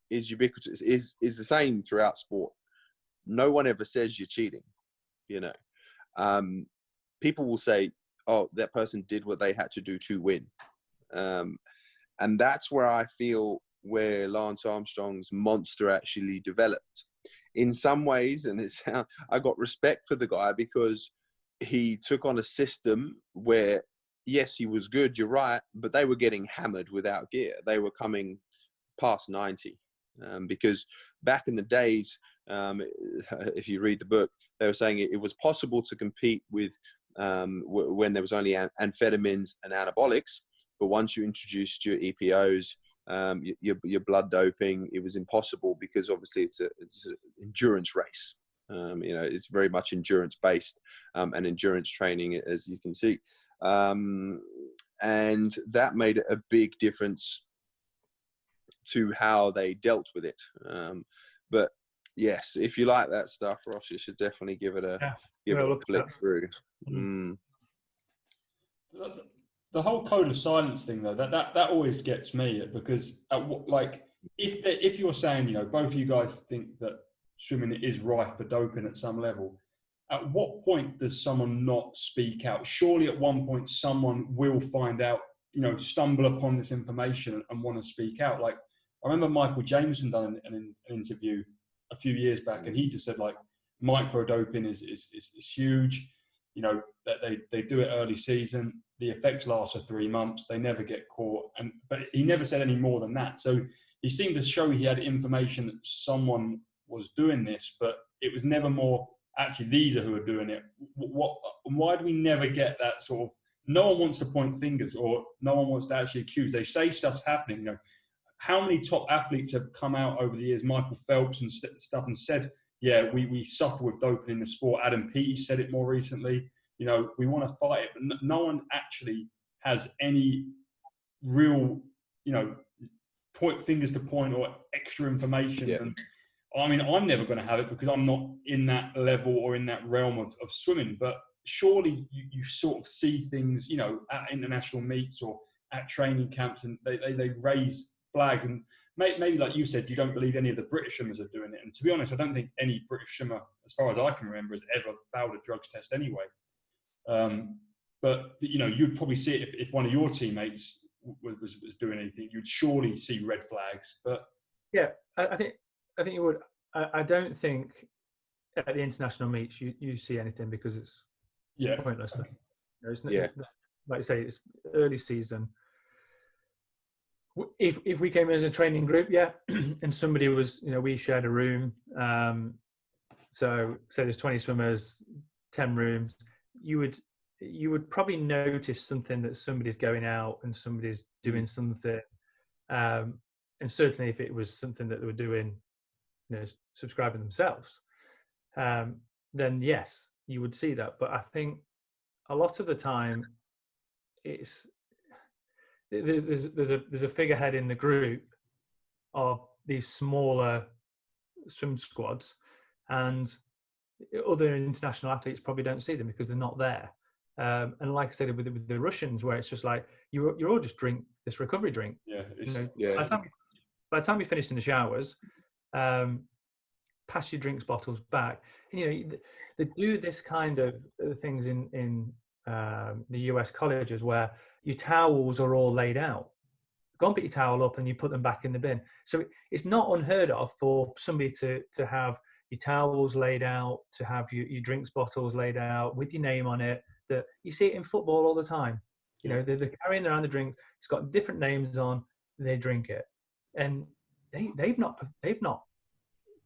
is ubiquitous, is the same throughout sport. No one ever says you're cheating, People will say, oh, that person did what they had to do to win. And that's where I feel where Lance Armstrong's monster actually developed. In some ways, and I got respect for the guy because he took on a system where, yes, he was good, you're right, but they were getting hammered without gear. They were coming past 90. Because back in the days, if you read the book, they were saying it was possible to compete with when there was only amphetamines and anabolics, but once you introduced your EPOs, your blood doping, it was impossible because obviously it's an endurance race. It's very much endurance based and endurance training, as you can see, and that made a big difference to how they dealt with it. But yes, if you like that stuff, Ross, you should definitely give it a flick through. The whole code of silence thing, though, that always gets me, because if you're saying, both of you guys think that swimming is rife for doping at some level, at what point does someone not speak out? Surely at one point someone will find out, stumble upon this information and want to speak out. Like, I remember Michael Jameson done an interview a few years back, and he just said, micro doping is huge. That they do it early season. The effects last for 3 months. They never get caught. But he never said any more than that. So he seemed to show he had information that someone was doing this, but it was never more, actually, these are who are doing it. Why do we never get that sort of, no one wants to point fingers, or no one wants to actually accuse. They say stuff's happening. How many top athletes have come out over the years, Michael Phelps and stuff, and said, yeah, we suffer with doping in the sport. Adam Peaty said it more recently. We want to fight it, but no one actually has any real, point fingers to point or extra information. Yeah. And I mean, I'm never going to have it because I'm not in that level or in that realm of swimming. But surely you sort of see things, you know, at international meets or at training camps, and they raise flags. And maybe, like you said, you don't believe any of the British swimmers are doing it. And to be honest, I don't think any British swimmer, as far as I can remember, has ever failed a drugs test anyway. But you know, you'd probably see it if one of your teammates was doing anything. You'd surely see red flags. But yeah, I think you would. I don't think at the international meets you see anything because it's pointless. You know, like you say, it's early season. If we came in as a training group, and somebody was, you know, we shared a room. So say there's 20 swimmers, 10 rooms. You would probably notice something that somebody's going out and somebody's doing something. And certainly if it was something that they were doing, you know, subscribing themselves, then yes, you would see that. But I think a lot of the time there's a figurehead in the group of these smaller swim squads, and other international athletes probably don't see them because they're not there. And like I said with the Russians, where it's just like you all just drink this recovery drink. By the time you finish in the showers, pass your drinks bottles back. And, you know, they do this kind of things in the US colleges where your towels are all laid out. Go and pick your towel up and you put them back in the bin. So it's not unheard of for somebody to have your towels laid out, to have your drinks bottles laid out with your name on it. That you see it in football all the time. You know, they're carrying around the drink. It's got different names on. They drink it, and they've not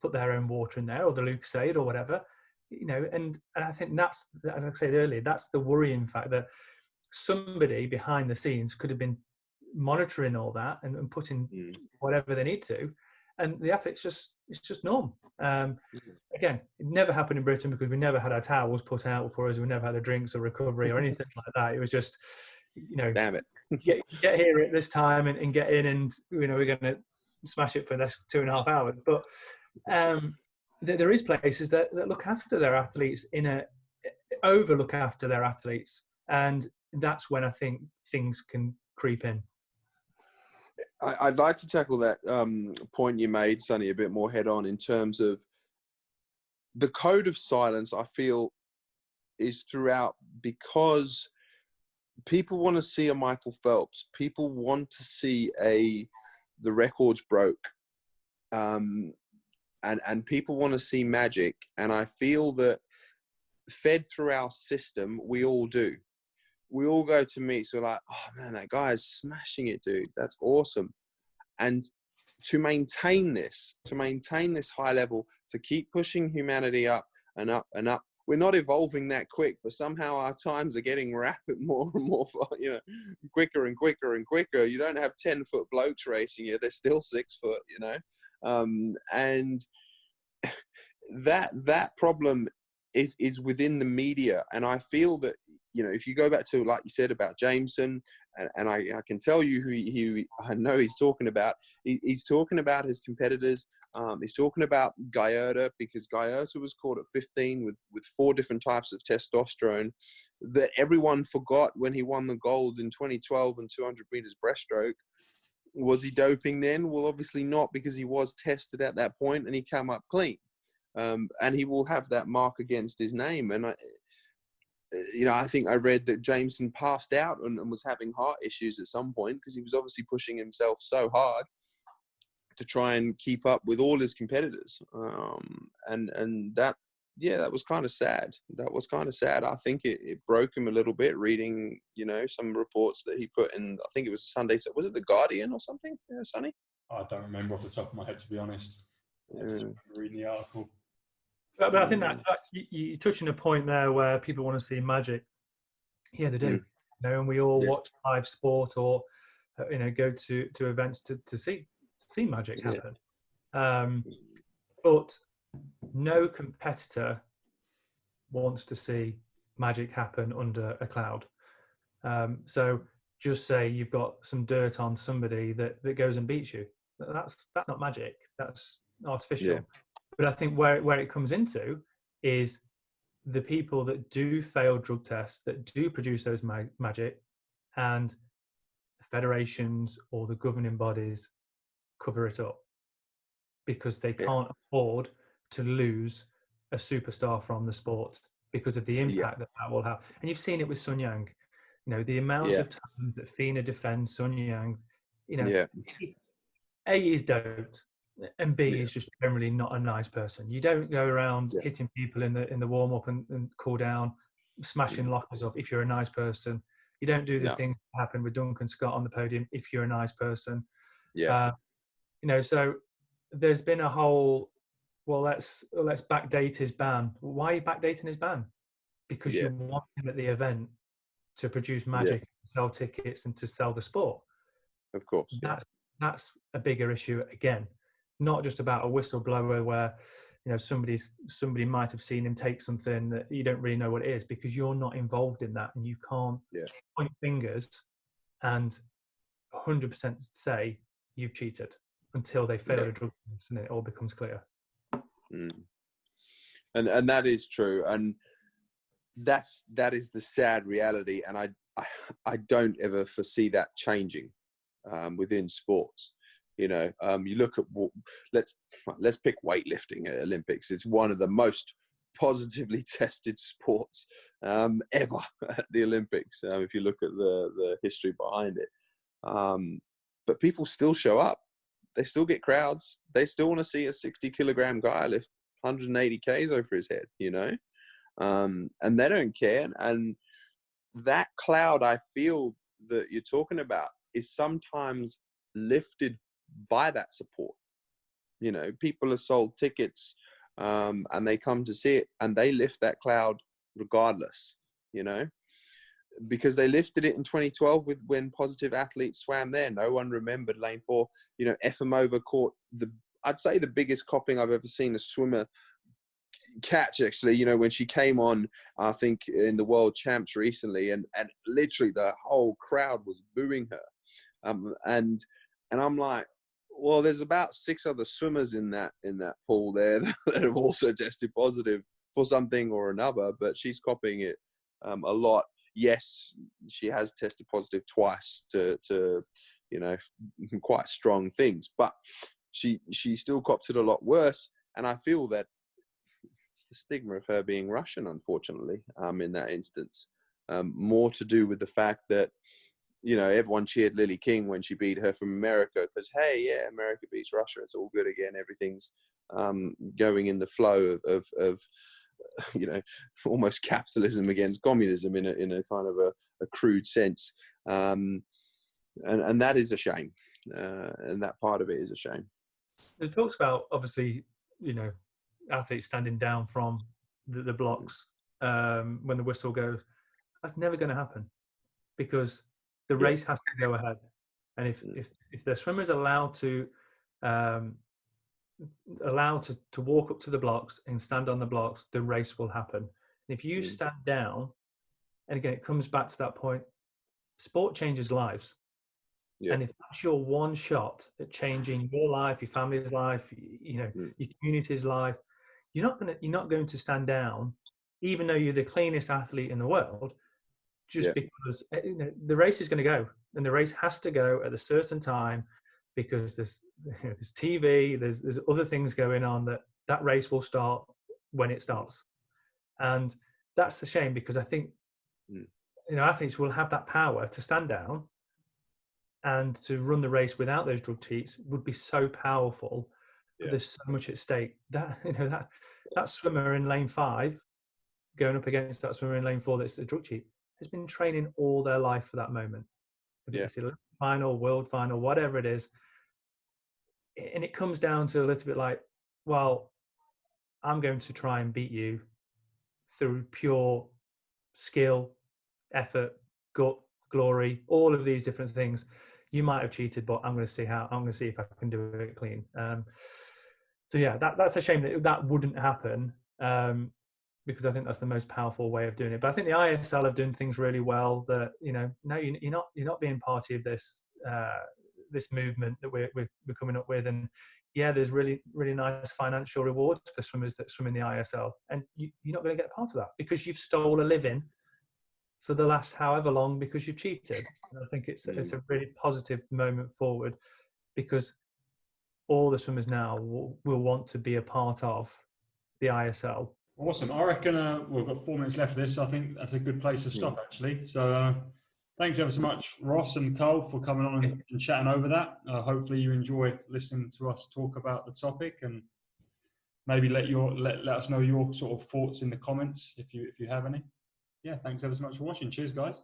put their own water in there or the Lucozade or whatever. You know, and I think that's, as I said earlier, that's the worrying fact that somebody behind the scenes could have been monitoring all that and putting whatever they need to, and the athletes it's just norm. Again, it never happened in Britain because we never had our towels put out for us. We never had the drinks or recovery or anything like that. It was just, you know, damn it, get here at this time and get in, and you know, we're going to smash it for the next 2.5 hours. But there is places that look after their athletes overlook after their athletes, and that's when I think things can creep in. I'd like to tackle that point you made, Sonny, a bit more head on in terms of the code of silence. I feel is throughout because people want to see a Michael Phelps. People want to see the records broke, and people want to see magic. And I feel that fed through our system, we all do. We all go to meets, we're like, oh man, that guy is smashing it, dude. That's awesome. And to maintain this high level, to keep pushing humanity up and up and up, we're not evolving that quick, but somehow our times are getting rapid, more and more, you know, quicker and quicker and quicker. You don't have 10-foot blokes racing you. They're still 6 foot, you know? And that problem is within the media. And I feel that, you know, if you go back to, like you said about Jameson, and I can tell you who I know he's talking about. He's talking about his competitors. He's talking about Gallardo, because Gallardo was caught at 15 with 4 different types of testosterone that everyone forgot when he won the gold in 2012 and 200 meters breaststroke. Was he doping then? Well, obviously not, because he was tested at that point and he came up clean. And he will have that mark against his name. And I think I read that Jameson passed out and was having heart issues at some point because he was obviously pushing himself so hard to try and keep up with all his competitors. And that was kind of sad. That was kind of sad. I think it broke him a little bit reading, you know, some reports that he put in. I think it was Sunday. Was it The Guardian or something, Sonny? I don't remember off the top of my head, to be honest. I just remember reading the article. But I think that you touch on a point there where people want to see magic. Yeah, they do. You know, and we all watch live sport or you know, go to events to see magic happen. But no competitor wants to see magic happen under a cloud. So just say you've got some dirt on somebody that goes and beats you. That's not magic. That's artificial. Yeah. But I think where it comes into is the people that do fail drug tests, that do produce those magic, and federations or the governing bodies cover it up because they can't afford to lose a superstar from the sport because of the impact that will have. And you've seen it with Sun Yang. You know, the amount of times that FINA defends Sun Yang, you know, A, is doped, and B, is just generally not a nice person. You don't go around hitting people in the warm up and cool down, smashing lockers up if you're a nice person. You don't do the thing that happened with Duncan Scott on the podium if you're a nice person. You know, so there's been a whole, well, let's backdate his ban. Why are you backdating his ban? Because you want him at the event to produce magic, sell tickets, and to sell the sport. Of course. That's a bigger issue again. Not just about a whistleblower where, you know, somebody might have seen him take something that you don't really know what it is, because you're not involved in that, and you can't point fingers and 100% say you've cheated until they fail a drug test and it all becomes clear. And that is true, and that is the sad reality, and I don't ever foresee that changing within sports. You know, you look at let's pick weightlifting at Olympics. It's one of the most positively tested sports ever at the Olympics. If you look at the history behind it, but people still show up. They still get crowds. They still want to see a 60-kilogram guy lift 180 k's over his head. You know, and they don't care. And that cloud I feel that you're talking about is sometimes lifted by that support. You know, people are sold tickets and they come to see it, and they lift that cloud regardless, you know, because they lifted it in 2012 when positive athletes swam there. No one remembered lane 4. You know, Efimova caught I'd say the biggest copping I've ever seen a swimmer catch, actually, you know, when she came on, I think in the world champs recently, and literally the whole crowd was booing her. And I'm like, well, there's about 6 other swimmers in that pool there that have also tested positive for something or another, but she's copying it a lot. Yes, she has tested positive twice to you know, quite strong things, but she still copped it a lot worse. And I feel that it's the stigma of her being Russian, unfortunately, in that instance, more to do with the fact that, you know, everyone cheered Lily King when she beat her from America because, hey, yeah, America beats Russia. It's all good again. Everything's going in the flow of you know, almost capitalism against communism in a kind of a crude sense. And that is a shame. And that part of it is a shame. There's talks about, obviously, you know, athletes standing down from the blocks when the whistle goes. That's never going to happen because the race has to go ahead, and if the swimmer is allowed to walk up to the blocks and stand on the blocks, the race will happen. And if you stand down, and again, it comes back to that point, sport changes lives. And if that's your one shot at changing your life, your family's life, you know, your community's life, you're not going to stand down, even though you're the cleanest athlete in the world, just because, you know, the race is going to go, and the race has to go at a certain time because there's TV, there's other things going on that race will start when it starts. And that's a shame because I think, you know, athletes will have that power to stand down and to run the race without those drug cheats would be so powerful. But there's so much at stake. That, you know, that swimmer in lane 5 going up against that swimmer in lane 4 that's a drug cheat has been training all their life for that moment. It's a final, world final, whatever it is. And it comes down to a little bit like, well, I'm going to try and beat you through pure skill, effort, gut, glory, all of these different things. You might have cheated, but I'm going to see if I can do it clean. So yeah, that's a shame that wouldn't happen, because I think that's the most powerful way of doing it. But I think the ISL have done things really well. That, you know, no, you're not being party of this this movement that we're coming up with. And yeah, there's really, really nice financial rewards for swimmers that swim in the ISL, and you're not going to get part of that because you've stole a living for the last however long because you've cheated. And I think it's a really positive moment forward, because all the swimmers now will want to be a part of the ISL. Awesome. I reckon we've got 4 minutes left of this. I think that's a good place to stop, actually. So thanks ever so much, Ross and Karl, for coming on and chatting over that. Hopefully you enjoy listening to us talk about the topic, and maybe let us know your sort of thoughts in the comments if you have any. Yeah, thanks ever so much for watching. Cheers, guys.